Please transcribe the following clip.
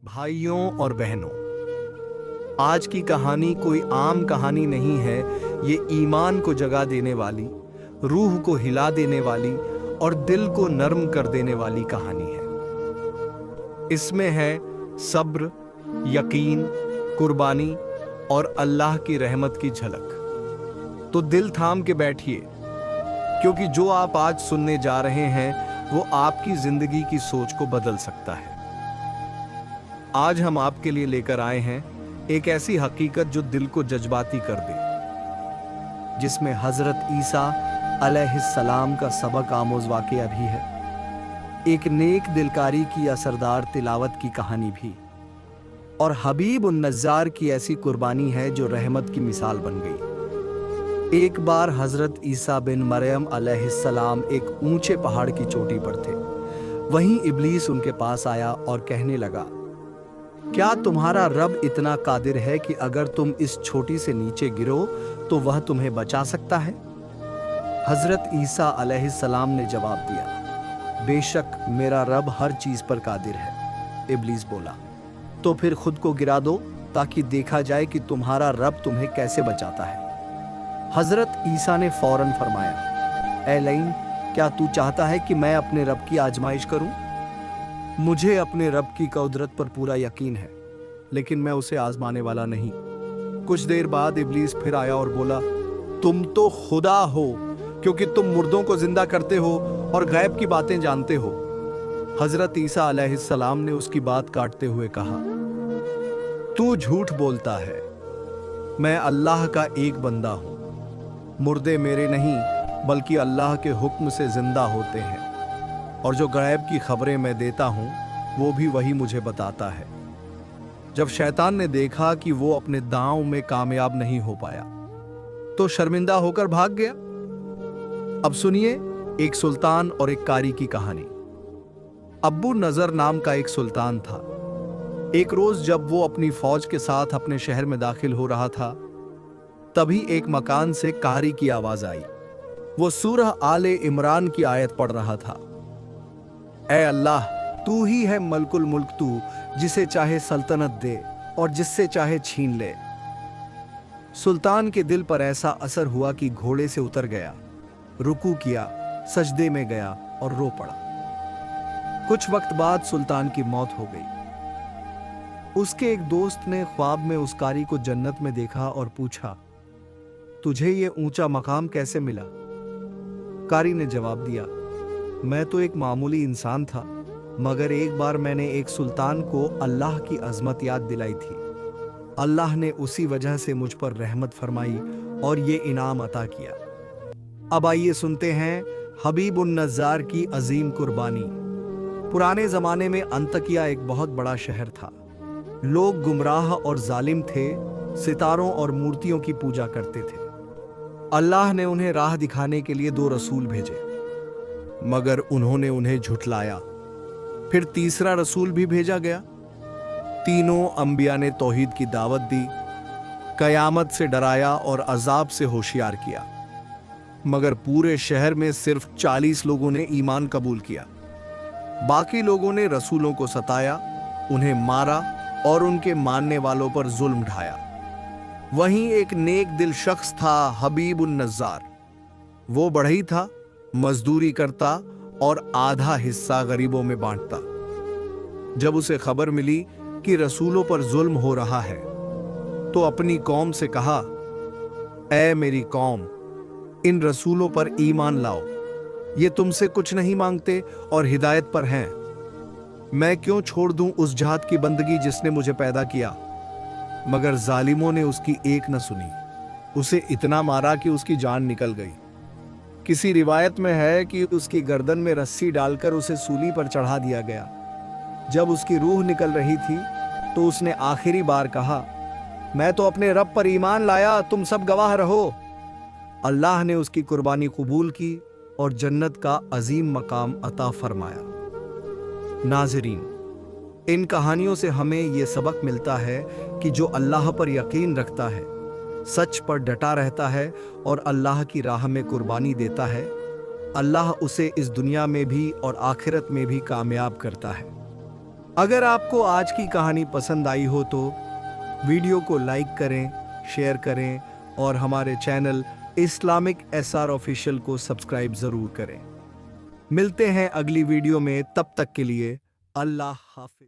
भाइयों और बहनों, आज की कहानी कोई आम कहानी नहीं है। ये ईमान को जगा देने वाली, रूह को हिला देने वाली और दिल को नर्म कर देने वाली कहानी है। इसमें है सब्र, यकीन, कुर्बानी और अल्लाह की रहमत की झलक। तो दिल थाम के बैठिए, क्योंकि जो आप आज सुनने जा रहे हैं वो आपकी जिंदगी की सोच को बदल सकता है। आज हम आपके लिए लेकर आए हैं एक ऐसी हकीकत जो दिल को जज्बाती कर दे, जिसमें हजरत ईसा अलैहिस्सलाम का सबक आमोज वाकया भी है, एक नेक दिलकारी की असरदार तिलावत की कहानी भी, और हबीब उन नज़्ज़ार की ऐसी कुर्बानी है जो रहमत की मिसाल बन गई। एक बार हजरत ईसा बिन मरियम अलैहिस्सलाम एक ऊंचे पहाड़ की चोटी पर थे। वहीं इब्लीस उनके पास आया और कहने लगा, क्या तुम्हारा रब इतना कादिर है कि अगर तुम इस छोटी से नीचे गिरो तो वह तुम्हें बचा सकता है? हजरत ईसा अलैहिस्सलाम ने जवाब दिया, बेशक मेरा रब हर चीज पर कादिर है। इब्लीस बोला, तो फिर खुद को गिरा दो ताकि देखा जाए कि तुम्हारा रब तुम्हें कैसे बचाता है। हजरत ईसा ने फौरन फरमाया, ऐ लईन, क्या तू चाहता है कि मैं अपने रब की आजमाइश करूं? मुझे अपने रब की कुदरत पर पूरा यकीन है, लेकिन मैं उसे आजमाने वाला नहीं। कुछ देर बाद इब्लीस फिर आया और बोला, तुम तो खुदा हो, क्योंकि तुम मुर्दों को जिंदा करते हो और गैब की बातें जानते हो। हजरत ईसा अलैहिस्सलाम ने उसकी बात काटते हुए कहा, तू झूठ बोलता है। मैं अल्लाह का एक बंदा हूं। मुर्दे मेरे नहीं बल्कि अल्लाह के हुक्म से जिंदा होते हैं, और जो गैब की खबरें मैं देता हूं वो भी वही मुझे बताता है। जब शैतान ने देखा कि वो अपने दांव में कामयाब नहीं हो पाया तो शर्मिंदा होकर भाग गया। अब सुनिए एक सुल्तान और एक कारी की कहानी। अब्बू नजर नाम का एक सुल्तान था। एक रोज जब वो अपनी फौज के साथ अपने शहर में दाखिल हो रहा था, तभी एक मकान से कारी की आवाज आई। वो सूरह आले इमरान की आयत पढ़ रहा था, ऐ अल्लाह, तू ही है मलकुल मुल्क, तू जिसे चाहे सल्तनत दे और जिससे चाहे छीन ले। सुल्तान के दिल पर ऐसा असर हुआ कि घोड़े से उतर गया, रुकू किया, सजदे में गया और रो पड़ा। कुछ वक्त बाद सुल्तान की मौत हो गई। उसके एक दोस्त ने ख्वाब में उस कारी को जन्नत में देखा और पूछा, तुझे ये ऊंचा मकाम कैसे मिला? कारी ने जवाब दिया, मैं तो एक मामूली इंसान था, मगर एक बार मैंने एक सुल्तान को अल्लाह की अजमत याद दिलाई थी। अल्लाह ने उसी वजह से मुझ पर रहमत फरमाई और ये इनाम अता किया। अब आइए सुनते हैं हबीब उन नज़्ज़ार की अजीम कुर्बानी। पुराने जमाने में अंतकिया एक बहुत बड़ा शहर था। लोग गुमराह और जालिम थे, सितारों और मूर्तियों की पूजा करते थे। अल्लाह ने उन्हें राह दिखाने के लिए 2 रसूल भेजे, मगर उन्होंने उन्हें झुठलाया। फिर तीसरा रसूल भी भेजा गया। तीनों अंबिया ने तौहीद की दावत दी, कयामत से डराया और अजाब से होशियार किया, मगर पूरे शहर में सिर्फ 40 लोगों ने ईमान कबूल किया। बाकी लोगों ने रसूलों को सताया, उन्हें मारा और उनके मानने वालों पर जुल्म ढाया। वहीं एक नेक दिल शख्स था, हबीब उन नज़्ज़ार। वो बढ़ई था, मजदूरी करता और आधा हिस्सा गरीबों में बांटता। जब उसे खबर मिली कि रसूलों पर जुल्म हो रहा है तो अपनी कौम से कहा, ऐ मेरी कौम, इन रसूलों पर ईमान लाओ। ये तुमसे कुछ नहीं मांगते और हिदायत पर हैं। मैं क्यों छोड़ दूं उस जात की बंदगी जिसने मुझे पैदा किया? मगर जालिमों ने उसकी एक न सुनी, उसे इतना मारा कि उसकी जान निकल गई। किसी रिवायत में है कि उसकी गर्दन में रस्सी डालकर उसे सूली पर चढ़ा दिया गया। जब उसकी रूह निकल रही थी तो उसने आखिरी बार कहा, मैं तो अपने रब पर ईमान लाया, तुम सब गवाह रहो। अल्लाह ने उसकी कुर्बानी कबूल की और जन्नत का अजीम मकाम अता फरमाया। नाज़रीन, इन कहानियों से हमें यह सबक मिलता है कि जो अल्लाह पर यकीन रखता है, सच पर डटा रहता है और अल्लाह की राह में कुर्बानी देता है, अल्लाह उसे इस दुनिया में भी और आखिरत में भी कामयाब करता है। अगर आपको आज की कहानी पसंद आई हो तो वीडियो को लाइक करें, शेयर करें और हमारे चैनल इस्लामिक SR ऑफिशियल को सब्सक्राइब जरूर करें। मिलते हैं अगली वीडियो में, तब तक के लिए अल्लाह हाफिज।